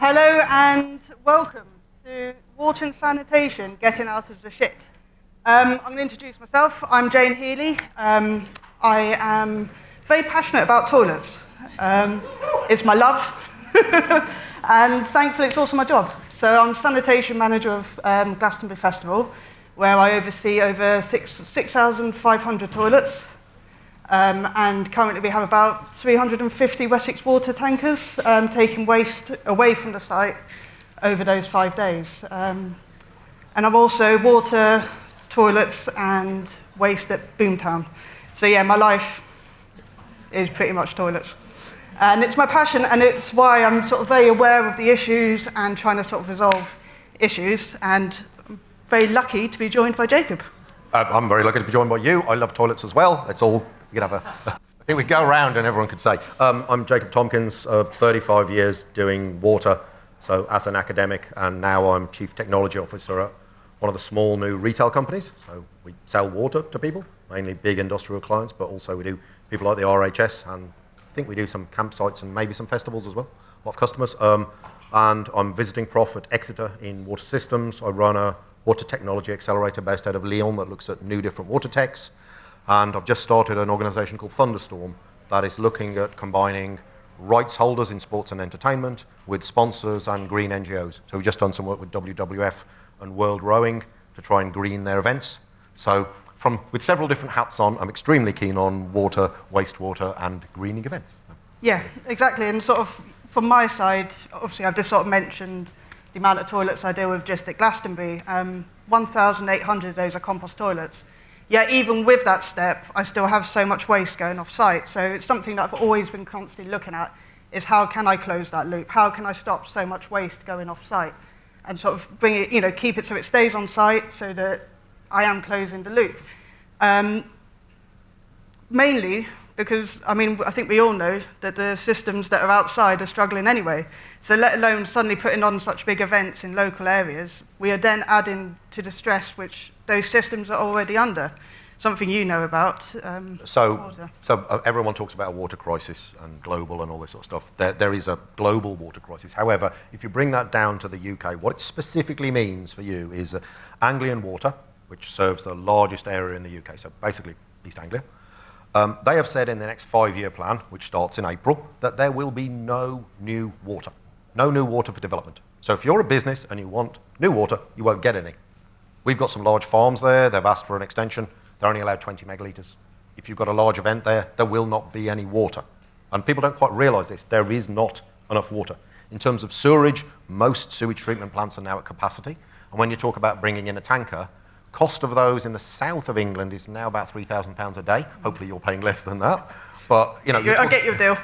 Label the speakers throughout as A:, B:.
A: Hello and welcome to Water and Sanitation, Getting Out of the Shit. I'm going to introduce myself. I'm Jane Healy. I am very passionate about toilets. It's my love, and thankfully it's also my job. So I'm sanitation manager of Glastonbury Festival, where I oversee over 6,500 toilets. And currently we have about 350 Wessex water tankers taking waste away from the site over those 5 days. And I'm also water, toilets and waste at Boomtown. So yeah, my life is pretty much toilets. And it's my passion, and it's why I'm sort of very aware of the issues and trying to sort of resolve issues. And I'm very lucky to be joined by Jacob.
B: I'm very lucky to be joined by you. I love toilets as well. It's all, you can have I think we go around and everyone could say. I'm Jacob Tompkins, 35 years doing water, so as an academic, and now I'm Chief Technology Officer at one of the small new retail companies. So we sell water to people, mainly big industrial clients, but also we do people like the RHS, and I think we do some campsites and maybe some festivals as well, a lot of customers. And I'm visiting prof at Exeter in water systems. I run a water technology accelerator based out of Lyon that looks at new different water techs. And I've just started an organisation called Thunderstorm that is looking at combining rights holders in sports and entertainment with sponsors and green NGOs. So we've just done some work with WWF and World Rowing to try and green their events. So with several different hats on, I'm extremely keen on water, wastewater and greening events.
A: Yeah, exactly. And sort of from my side, obviously I've just sort of mentioned the amount of toilets I deal with just at Glastonbury. 1,800 of those are compost toilets. Yet even with that step, I still have so much waste going off site. So it's something that I've always been constantly looking at, is how can I close that loop? How can I stop so much waste going off site? And sort of bring it, keep it so it stays on site so that I am closing the loop. Mainly because, I think we all know that the systems that are outside are struggling anyway. So let alone suddenly putting on such big events in local areas, we are then adding to the stress which those systems are already under. Something you know about.
B: So everyone talks about a water crisis and global and all this sort of stuff. There is a global water crisis. However, if you bring that down to the UK, what it specifically means for you is Anglian Water, which serves the largest area in the UK, so basically East Anglia. They have said in the next 5-year plan, which starts in April, that there will be no new water. No new water for development. So if you're a business and you want new water, you won't get any. We've got some large farms there. They've asked for an extension. They're only allowed 20 megalitres. If you've got a large event there, there will not be any water. And people don't quite realise this. There is not enough water. In terms of sewerage, most sewage treatment plants are now at capacity. And when you talk about bringing in a tanker, cost of those in the south of England is now about £3,000 a day. Hopefully you're paying less than that. But
A: I'll get you a deal.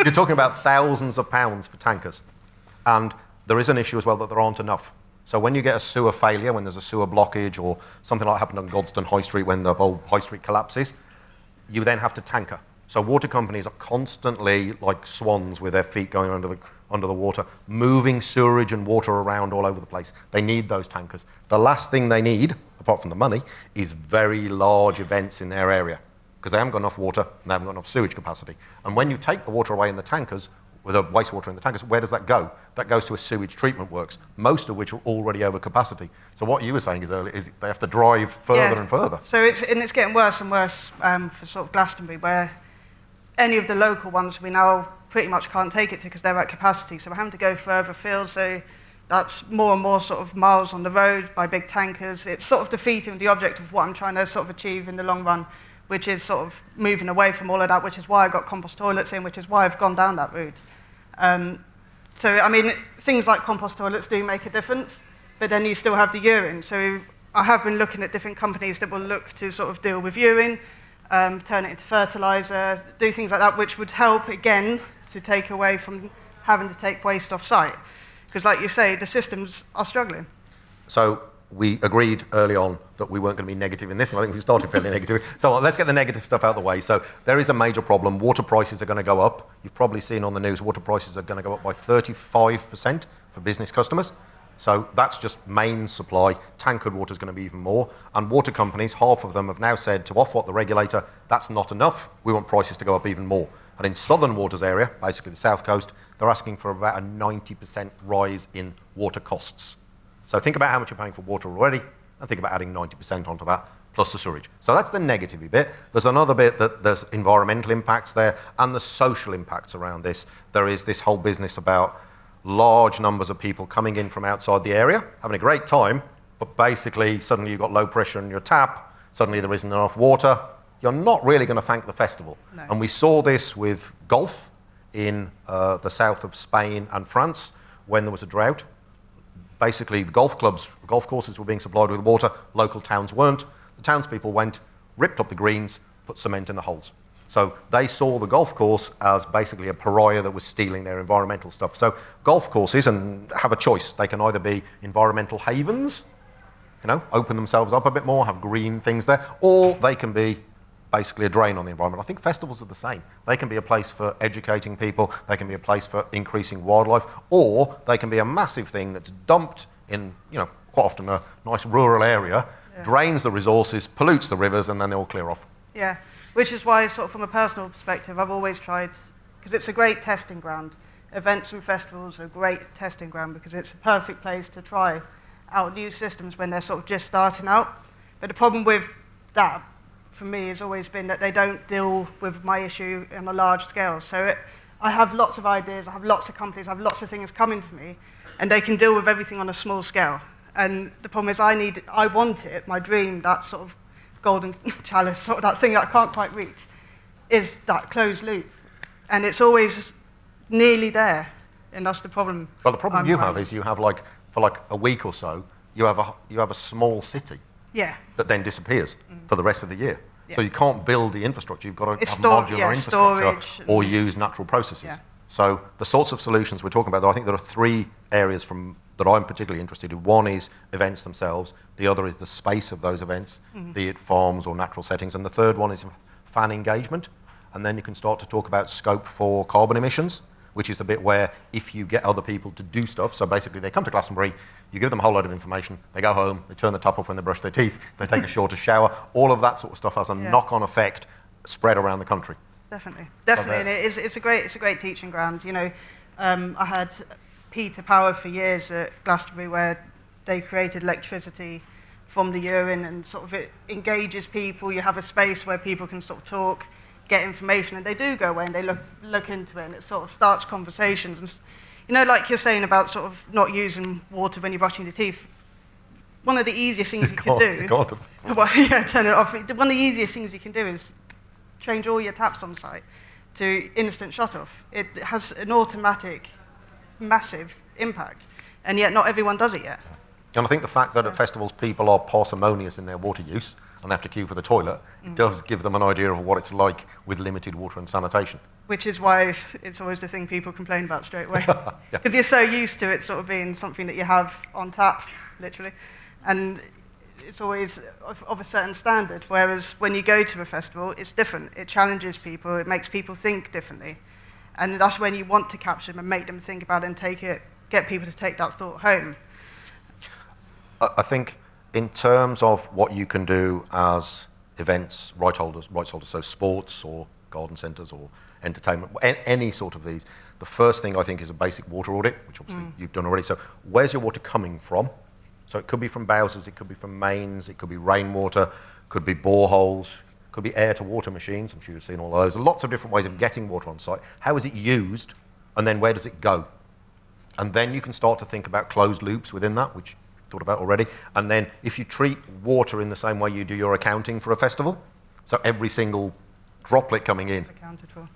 B: You're talking about thousands of pounds for tankers. And there is an issue as well that there aren't enough. So when you get a sewer failure, when there's a sewer blockage or something like happened on Godstone High Street when the whole High Street collapses, you then have to tanker. So water companies are constantly like swans with their feet going under the water, moving sewerage and water around all over the place. They need those tankers. The last thing they need, apart from the money, is very large events in their area because they haven't got enough water and they haven't got enough sewage capacity. And when you take the water away in the tankers, with the wastewater in the tankers, where does that go? That goes to a sewage treatment works, most of which are already over capacity. So what you were saying is they have to drive further and further.
A: So it's getting worse and worse for sort of Glastonbury, where any of the local ones we now pretty much can't take it to because they're at capacity. So we're having to go further afield. So that's more and more sort of miles on the road by big tankers. It's sort of defeating the object of what I'm trying to sort of achieve in the long run, which is sort of moving away from all of that, which is why I got compost toilets in, which is why I've gone down that route. Things like compost toilets do make a difference, but then you still have the urine. So I have been looking at different companies that will look to sort of deal with urine, turn it into fertilizer, do things like that, which would help, again, to take away from having to take waste off site. Because like you say, the systems are struggling.
B: So we agreed early on that we weren't going to be negative in this, and I think we started fairly negative. So let's get the negative stuff out of the way. So there is a major problem. Water prices are going to go up. You've probably seen on the news, water prices are going to go up by 35% for business customers. So that's just main supply. Tankered water is going to be even more. And water companies, half of them have now said to Ofwat, the regulator, that's not enough. We want prices to go up even more. And in Southern Waters area, basically the south coast, they're asking for about a 90% rise in water costs. So think about how much you're paying for water already, and think about adding 90% onto that, plus the sewage. So that's the negative bit. There's another bit that there's environmental impacts there, and the social impacts around this. There is this whole business about large numbers of people coming in from outside the area, having a great time, but basically suddenly you've got low pressure in your tap, suddenly there isn't enough water. You're not really going to thank the festival.
A: No.
B: And we saw this with golf in the south of Spain and France when there was a drought. Basically, the golf courses were being supplied with water, local towns weren't. The townspeople went, ripped up the greens, put cement in the holes. So they saw the golf course as basically a pariah that was stealing their environmental stuff. So golf courses have a choice. They can either be environmental havens, open themselves up a bit more, have green things there, or they can be basically a drain on the environment. I think festivals are the same. They can be a place for educating people, they can be a place for increasing wildlife, or they can be a massive thing that's dumped in, quite often a nice rural area, drains the resources, pollutes the rivers, and then they all clear off.
A: Yeah, which is why, sort of from a personal perspective, I've always tried, because it's a great testing ground. Events and festivals are a great testing ground because it's a perfect place to try out new systems when they're sort of just starting out. But the problem with that, for me, has always been that they don't deal with my issue on a large scale. So I have lots of ideas, I have lots of companies, I have lots of things coming to me, and they can deal with everything on a small scale. And the problem is I want it, my dream, that sort of golden chalice, sort of that thing that I can't quite reach, is that closed loop. And it's always nearly there, and that's the problem.
B: Well, the problem you have is you have for a week or so, you have a small city that then disappears for the rest of the year. Yeah. So you can't build the infrastructure. You've got to have modular infrastructure or use natural processes. Yeah. So the sorts of solutions we're talking about, I think there are three areas that I'm particularly interested in. One is events themselves. The other is the space of those events, be it farms or natural settings. And the third one is fan engagement. And then you can start to talk about scope for carbon emissions, which is the bit where if you get other people to do stuff, so basically they come to Glastonbury, you give them a whole load of information, they go home, they turn the tap off when they brush their teeth, they take a shorter shower, all of that sort of stuff has a knock-on effect spread around the country.
A: Definitely, and it's a great teaching ground. I had Peter Power for years at Glastonbury where they created electricity from the urine, and sort of it engages people. You have a space where people can sort of talk, get information, and they do go away and they look into it, and it sort of starts conversations. And like you're saying about sort of not using water when you're brushing your teeth, one of the easiest things you can do. Turn it off. One of the easiest things you can do is change all your taps on site to instant shut-off. It has an automatic, massive impact, and yet not everyone does it yet.
B: And I think the fact that at festivals people are parsimonious in their water use and they have to queue for the toilet, it does give them an idea of what it's like with limited water and sanitation.
A: Which is why it's always the thing people complain about straight away. Because you're so used to it sort of being something that you have on tap, literally. And it's always of a certain standard, whereas when you go to a festival, it's different. It challenges people, it makes people think differently. And that's when you want to capture them and make them think about it and get people to take that thought home.
B: I think in terms of what you can do as events, rights holders, so sports or garden centres or entertainment, any sort of these, the first thing I think is a basic water audit, which obviously you've done already. So where's your water coming from? So it could be from bowsers, it could be from mains, it could be rainwater, could be boreholes, could be air-to-water machines. I'm sure you've seen all of those. There's lots of different ways of getting water on site. How is it used? And then where does it go? And then you can start to think about closed loops within that, which you've thought about already. And then if you treat water in the same way you do your accounting for a festival, so every single droplet coming in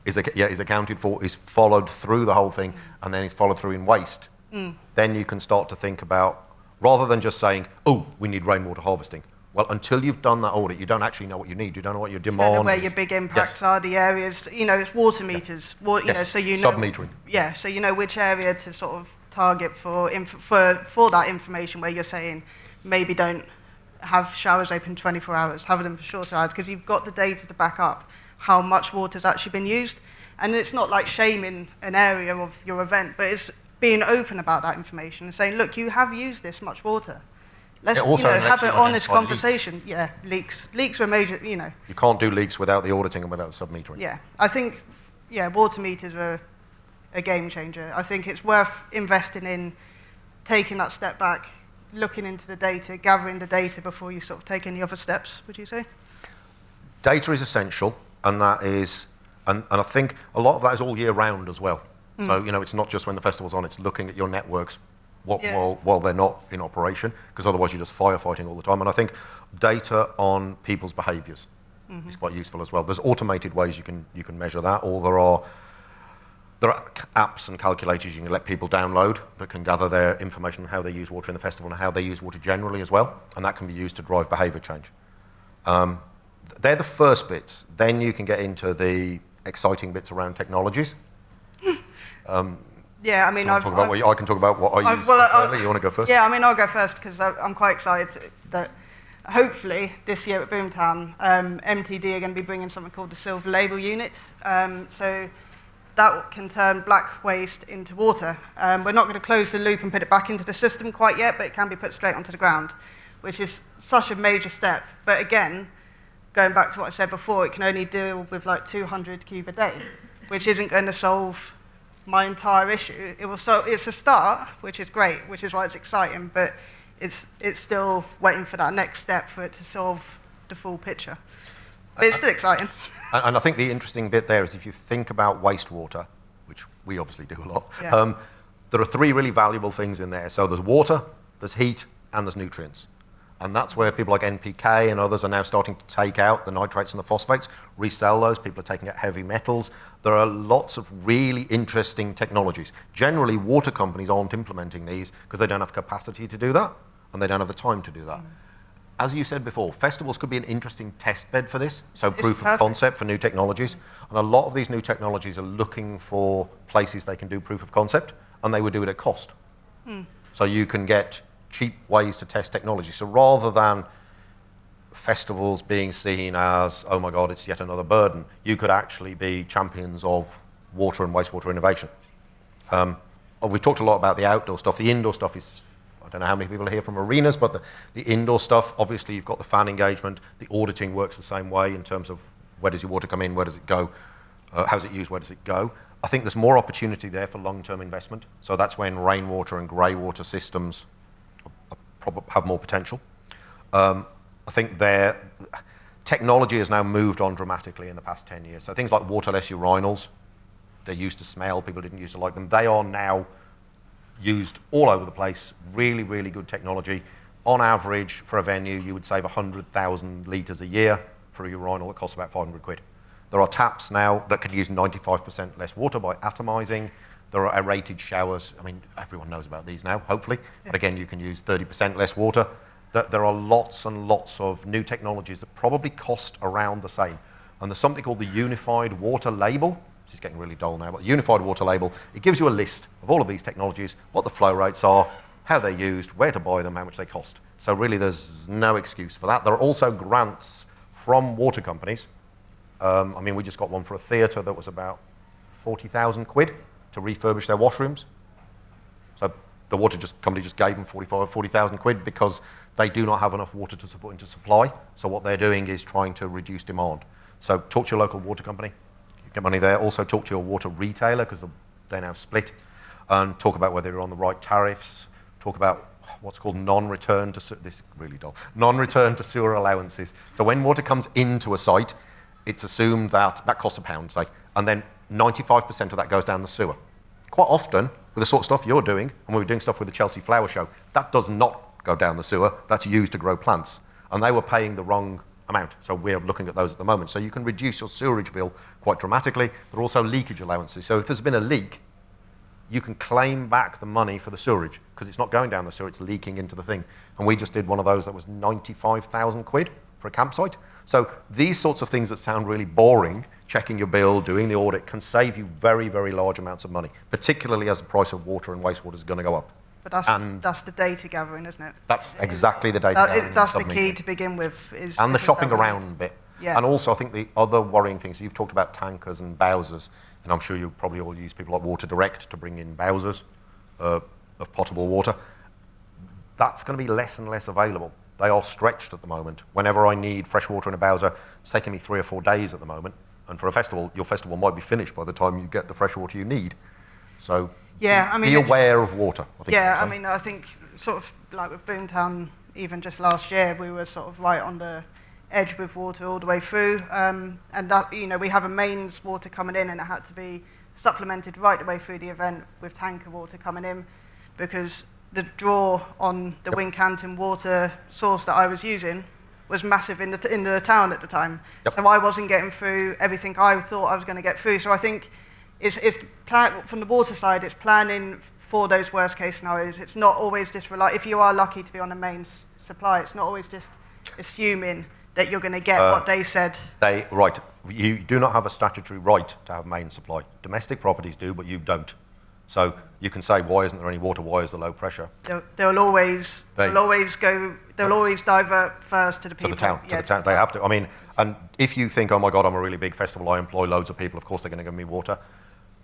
B: is accounted for, is followed through the whole thing, and then it's followed through in waste, then you can start to think about, rather than just saying, oh, we need rainwater harvesting. Well, until you've done that audit, you don't actually know what you need. You don't know what your demand is. You don't know where your
A: big impacts are, the areas, it's water meters. So you know.
B: Sub-metering.
A: Yeah, so you know which area to sort of target for that information where you're saying maybe don't have showers open 24 hours, have them for shorter hours, because you've got the data to back up how much water's actually been used. And it's not like shaming an area of your event, but it's being open about that information and saying, look, you have used this much water. Let's have an honest conversation. Leaks. Yeah, leaks were major,
B: You can't do leaks without the auditing and without the sub-metering.
A: Yeah, I think yeah, water meters are a game changer. I think it's worth investing in taking that step back, looking into the data, gathering the data before you sort of take any other steps, would you say?
B: Data is essential, and that is, and I think a lot of that is all year round as well. So, it's not just when the festival's on, it's looking at your networks while they're not in operation, because otherwise you're just firefighting all the time. And I think data on people's behaviours is quite useful as well. There's automated ways you can measure that, or there are apps and calculators you can let people download that can gather their information on how they use water in the festival and how they use water generally as well, and that can be used to drive behaviour change. They're the first bits. Then you can get into the exciting bits around technologies.
A: Yeah, I mean,
B: I can talk about what I use. You want to go first?
A: Yeah, I mean, I'll go first because I'm quite excited that hopefully this year at Boomtown, MTD are going to be bringing something called the silver label units. So that can turn black waste into water. We're not going to close the loop and put it back into the system quite yet, but it can be put straight onto the ground, which is such a major step. But again, going back to what I said before, it can only deal with like 200 cube a day, which isn't going to solve my entire issue. It's a start, which is great, which is why it's exciting, but it's still waiting for that next step for it to solve the full picture. But it's still exciting.
B: And I think the interesting bit there is if you think about wastewater, which we obviously do a lot, there are three really valuable things in there. So there's water, there's heat, and there's nutrients. And that's where people like NPK and others are now starting to take out the nitrates and the phosphates, resell those. People are taking out heavy metals. There are lots of really interesting technologies. Generally, water companies aren't implementing these because they don't have capacity to do that, and they don't have the time to do that. As you said before, festivals could be an interesting test bed for this, so proof of concept for new technologies. And a lot of these new technologies are looking for places they can do proof of concept, and they would do it at cost. So you can get cheap ways to test technology. So rather than festivals being seen as, oh my God, it's yet another burden, you could actually be champions of water and wastewater innovation. We've talked a lot about the outdoor stuff. The indoor stuff is, I don't know how many people are here from arenas, but the indoor stuff, obviously you've got the fan engagement. The auditing works the same way in terms of where does your water come in, where does it go, how's it used, where does it go. I think there's more opportunity there for long-term investment. So that's when rainwater and grey water systems have more potential. I think technology has now moved on dramatically in the past 10 years. So things like waterless urinals, they used to smell, people didn't used to like them. They are now used all over the place, really, really good technology. On average, for a venue, you would save 100,000 litres a year for a urinal that costs about 500 quid. There are taps now that can use 95% less water by atomising. There are aerated showers. I mean, everyone knows about these now, hopefully. But again, you can use 30% less water. There are lots and lots of new technologies that probably cost around the same. And there's something called the Unified Water Label. This is getting really dull now, but the Unified Water Label, it gives you a list of all of these technologies, what the flow rates are, how they're used, where to buy them, how much they cost. So really, there's no excuse for that. There are also grants from water companies. I mean, we just got one for a theatre that was about 40,000 quid to refurbish their washrooms. So the company just gave them 40,000 quid because they do not have enough water to put into supply. So what they're doing is trying to reduce demand. So talk to your local water company, you get money there. Also talk to your water retailer because they're now split, and talk about whether you're on the right tariffs. Talk about what's called non-return to sewer allowances. So when water comes into a site, it's assumed that costs £1, say, and then 95% of that goes down the sewer. Quite often, with the sort of stuff you're doing, and we were doing stuff with the Chelsea Flower Show, that does not go down the sewer, that's used to grow plants. And they were paying the wrong amount, so we're looking at those at the moment. So you can reduce your sewerage bill quite dramatically. There are also leakage allowances. So if there's been a leak, you can claim back the money for the sewerage, because it's not going down the sewer, it's leaking into the thing. And we just did one of those that was 95,000 quid for a campsite. So these sorts of things that sound really boring, checking your bill, doing the audit, can save you very, very large amounts of money, particularly as the price of water and wastewater is going to go up.
A: But that's the data gathering, isn't it?
B: That's exactly the data gathering.
A: That's the key to begin with.
B: And the shopping around bit.
A: Yeah.
B: And also I think the other worrying thing, so you've talked about tankers and bowsers, and I'm sure you probably all use people like Water Direct to bring in bowsers of potable water. That's going to be less and less available. They are stretched at the moment. Whenever I need fresh water in a bowser, it's taking me 3 or 4 days at the moment. And for a festival, your festival might be finished by the time you get the fresh water you need. So
A: yeah, I mean,
B: be aware of water, I think.
A: Yeah, I mean, I think sort of like with Boomtown, even just last year, we were sort of right on the edge with water all the way through. And that, you know, we have a mains water coming in, and it had to be supplemented right the way through the event with tanker water coming in, because the draw on the Wincanton water source that I was using was massive in the town at the time.
B: Yep.
A: So I wasn't getting through everything I thought I was going to get through. So I think it's from the water side, it's planning for those worst case scenarios. It's not always just if you are lucky to be on a main supply, it's not always just assuming that you're going to get what they said.
B: Right. You do not have a statutory right to have main supply. Domestic properties do, but you don't. So you can say, why isn't there any water? Why is there low pressure?
A: They'll always divert first to the people.
B: To the town. They have to. I mean, and if you think, oh my God, I'm a really big festival, I employ loads of people, of course they're going to give me water.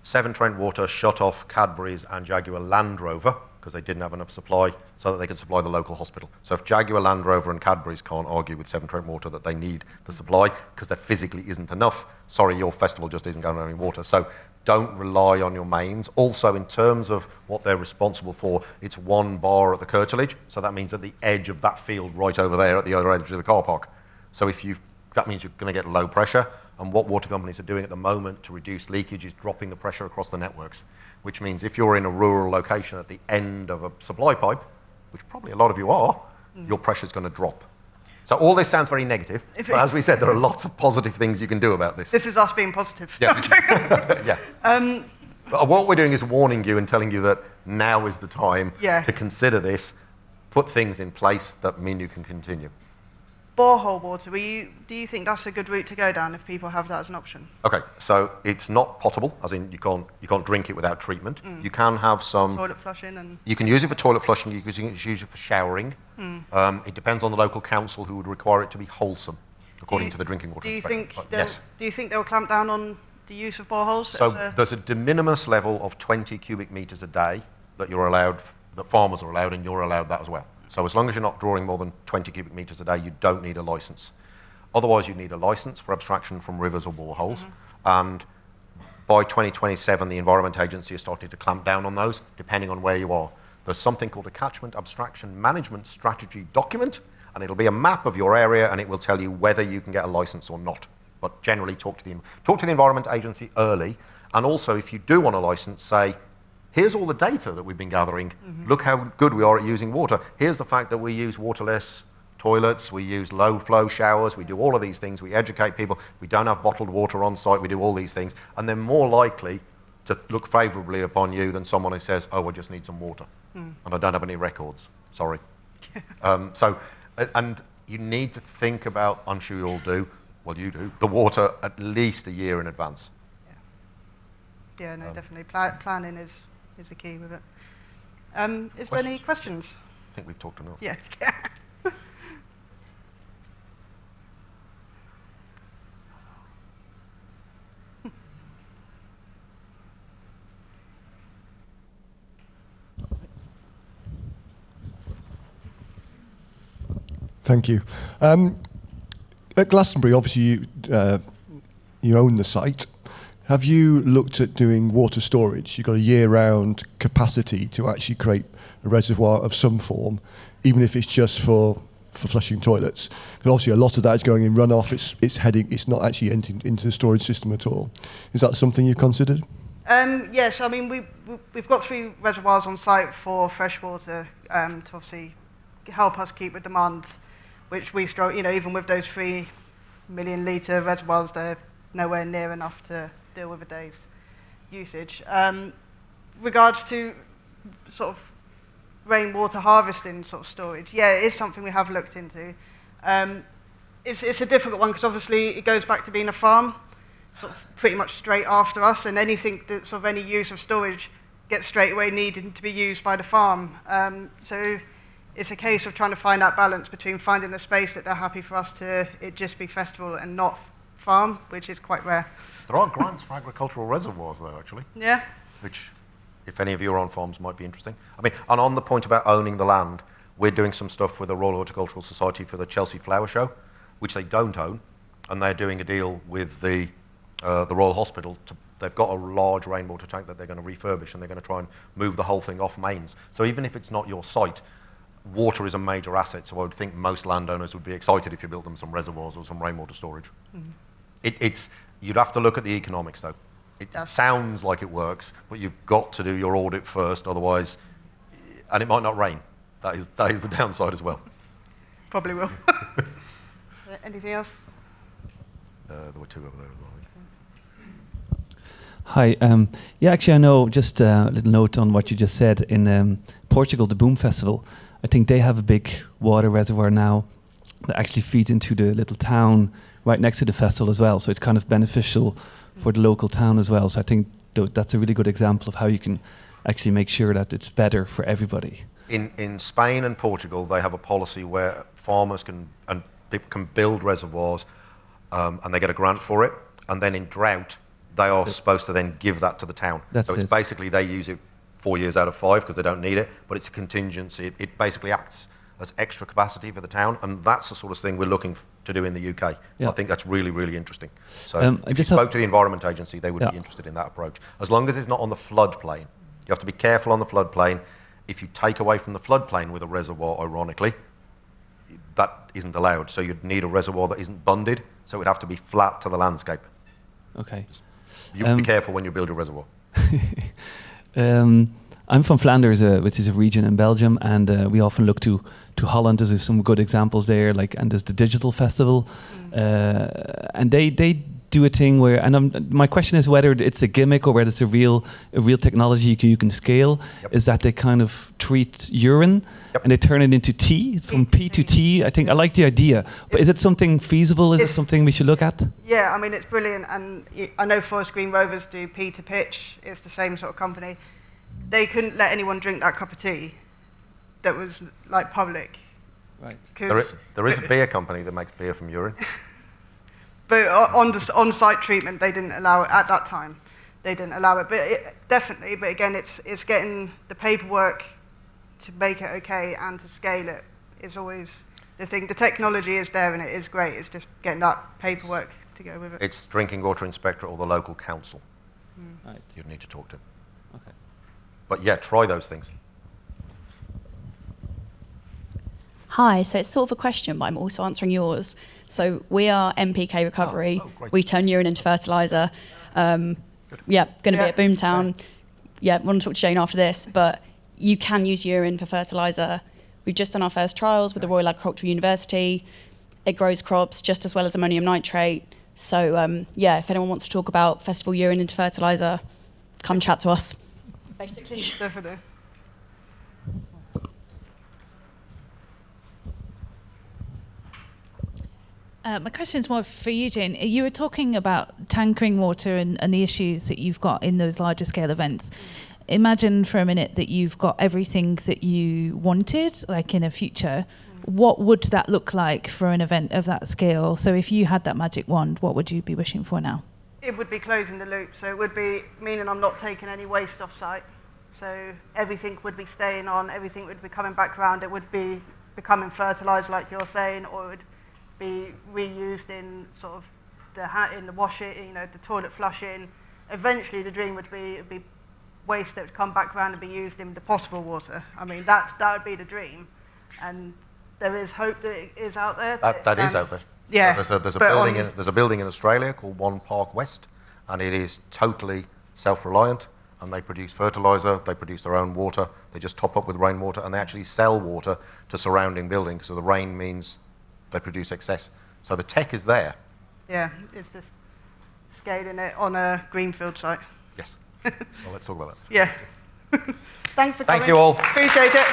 B: Severn Trent Water shut off Cadbury's and Jaguar Land Rover because they didn't have enough supply so that they could supply the local hospital. So if Jaguar Land Rover and Cadbury's can't argue with Severn Trent Water that they need the supply because there physically isn't enough, sorry, your festival just isn't going to have any water. So don't rely on your mains. Also, in terms of what they're responsible for, it's 1 bar at the curtilage. So that means at the edge of that field right over there at the other edge of the car park. So that means you're going to get low pressure. And what water companies are doing at the moment to reduce leakage is dropping the pressure across the networks, which means if you're in a rural location at the end of a supply pipe, which probably a lot of you are, your pressure's going to drop. So all this sounds very negative, but as we said, there are lots of positive things you can do about this.
A: This is us being positive.
B: Yeah. Yeah. But what we're doing is warning you and telling you that now is the time to consider this, put things in place that mean you can continue.
A: Borehole water, do you think that's a good route to go down if people have that as an option?
B: Okay, so it's not potable, as in you can't drink it without treatment. You can have some
A: toilet flushing, and
B: you can use it for toilet flushing. You can use it for showering. It depends on the local council who would require it to be wholesome, according to the drinking water.
A: Do you
B: Yes.
A: Do you think they'll clamp down on the use of boreholes?
B: So there's a de minimis level of 20 cubic meters a day that you're allowed, that farmers are allowed, and you're allowed that as well. So as long as you're not drawing more than 20 cubic meters a day, you don't need a license. Otherwise, you need a license for abstraction from rivers or boreholes. And by 2027, the Environment Agency is starting to clamp down on those, depending on where you are. There's something called a Catchment Abstraction Management Strategy document, and it'll be a map of your area, and it will tell you whether you can get a license or not. But generally, talk to the Environment Agency early. And also, if you do want a license, say, here's all the data that we've been gathering. Look how good we are at using water. Here's the fact that we use waterless toilets, we use low flow showers, we do all of these things, we educate people, we don't have bottled water on site, we do all these things, and they're more likely to look favourably upon you than someone who says, oh, I just need some water, and I don't have any records, sorry. And you need to think about, I'm sure you all do, well you do, the water at least a year in advance.
A: Yeah, no, definitely. Planning is the key with it. Is there any questions?
B: I think we've talked enough.
A: Yeah.
C: Thank you. At Glastonbury, obviously you own the site. Have you looked at doing water storage? You've got a year-round capacity to actually create a reservoir of some form, even if it's just for flushing toilets. Because obviously a lot of that is going in runoff. It's not actually entering into the storage system at all. Is that something you've considered?
A: Yes, I mean we've got 3 reservoirs on site for fresh water to obviously help us keep with demand, which we struggle. You know, even with those 3 million litre reservoirs, they're nowhere near enough to deal with a day's usage. Regards to sort of rainwater harvesting sort of storage, yeah, it is something we have looked into. It's a difficult one because obviously it goes back to being a farm, sort of pretty much straight after us, and anything that's of any use of storage gets straight away needed to be used by the farm. So it's a case of trying to find that balance between finding a space that they're happy for us to it just be festival and not farm, which is quite rare.
B: There are grants for agricultural reservoirs, though, actually.
A: Yeah.
B: Which, if any of you are on farms, might be interesting. I mean, and on the point about owning the land, we're doing some stuff with the Royal Horticultural Society for the Chelsea Flower Show, which they don't own, and they're doing a deal with the the Royal Hospital. They've got a large rainwater tank that they're going to refurbish, and they're going to try and move the whole thing off mains. So even if it's not your site, water is a major asset. So I would think most landowners would be excited if you built them some reservoirs or some rainwater storage. You'd have to look at the economics, though. It sounds like it works, but you've got to do your audit first, otherwise, and it might not rain. That is the downside as well.
A: Probably will. Anything else?
B: There were two over there as well.
D: Hi. Yeah, actually, I know, just a little note on what you just said. In Portugal, the Boom Festival, I think they have a big water reservoir now that actually feeds into the little town right next to the festival as well. So it's kind of beneficial for the local town as well. So I think that's a really good example of how you can actually make sure that it's better for everybody.
B: In Spain and Portugal, they have a policy where farmers can build reservoirs, and they get a grant for it. And then in drought, they are supposed to then give that to the town. So it's basically they use it 4 years out of 5 because they don't need it, but it's a contingency. It basically acts as extra capacity for the town, and that's the sort of thing we're looking to do in the UK. Yeah. I think that's really, really interesting. So if you spoke to the Environment Agency, they would be interested in that approach. As long as it's not on the floodplain. You have to be careful on the floodplain. If you take away from the floodplain with a reservoir, ironically, that isn't allowed. So you'd need a reservoir that isn't bunded, so it would have to be flat to the landscape.
D: Okay.
B: You be careful when you build your reservoir.
D: I'm from Flanders, which is a region in Belgium, and we often look to Holland. There's some good examples there, and there's the Digital Festival, and they do a thing where, and my question is whether it's a gimmick or whether it's a real technology you can scale. Yep. Is that they kind of treat urine and they turn it into tea, from P to T. I think I like the idea, but is it something feasible? Is it something we should look at?
A: Yeah, I mean it's brilliant, and I know Forest Green Rovers do P to pitch. It's the same sort of company. They couldn't let anyone drink that cup of tea that was like public.
D: Right.
B: There is a beer company that makes beer from urine.
A: But on-site treatment, they didn't allow it at that time. They didn't allow it, but definitely. But again, it's getting the paperwork to make it okay and to scale it is always the thing. The technology is there and it is great. It's just getting that paperwork to go with it.
B: It's drinking water inspector or the local council.
D: Right.
B: You'd need to talk to.
D: Okay.
B: But yeah, try those things.
E: Hi, so it's sort of a question, but I'm also answering yours. So we are MPK Recovery. We turn urine into fertiliser. Going to be at Boomtown. Yeah, want to talk to Jane after this, but you can use urine for fertiliser. We've just done our first trials with the Royal Agricultural University. It grows crops just as well as ammonium nitrate. So if anyone wants to talk about festival urine into fertiliser, come chat to us, basically.
A: Definitely.
F: My question is more for you, Jane. You were talking about tankering water and the issues that you've got in those larger scale events. Imagine for a minute that you've got everything that you wanted, like in a future. What would that look like for an event of that scale? So if you had that magic wand, what would you be wishing for now?
A: It would be closing the loop. So it would be meaning I'm not taking any waste off site. So everything would be staying on, everything would be coming back around. It would be becoming fertilised, like you're saying, or it would be reused in sort of in the washing, the toilet flushing. Eventually, the dream would be waste that would come back around and be used in the potable water. I mean, that would be the dream, and there is hope that it is out there.
B: That is out there.
A: Yeah.
B: So there's a building in Australia called One Park West, and it is totally self-reliant. And they produce fertiliser, they produce their own water, they just top up with rainwater, and they actually sell water to surrounding buildings. So the rain means they produce excess. So the tech is there.
A: Yeah, it's just scaling it on a greenfield site.
B: Yes. Well, let's talk about that.
A: Yeah. Thanks for coming.
B: Thank you all.
A: Appreciate it.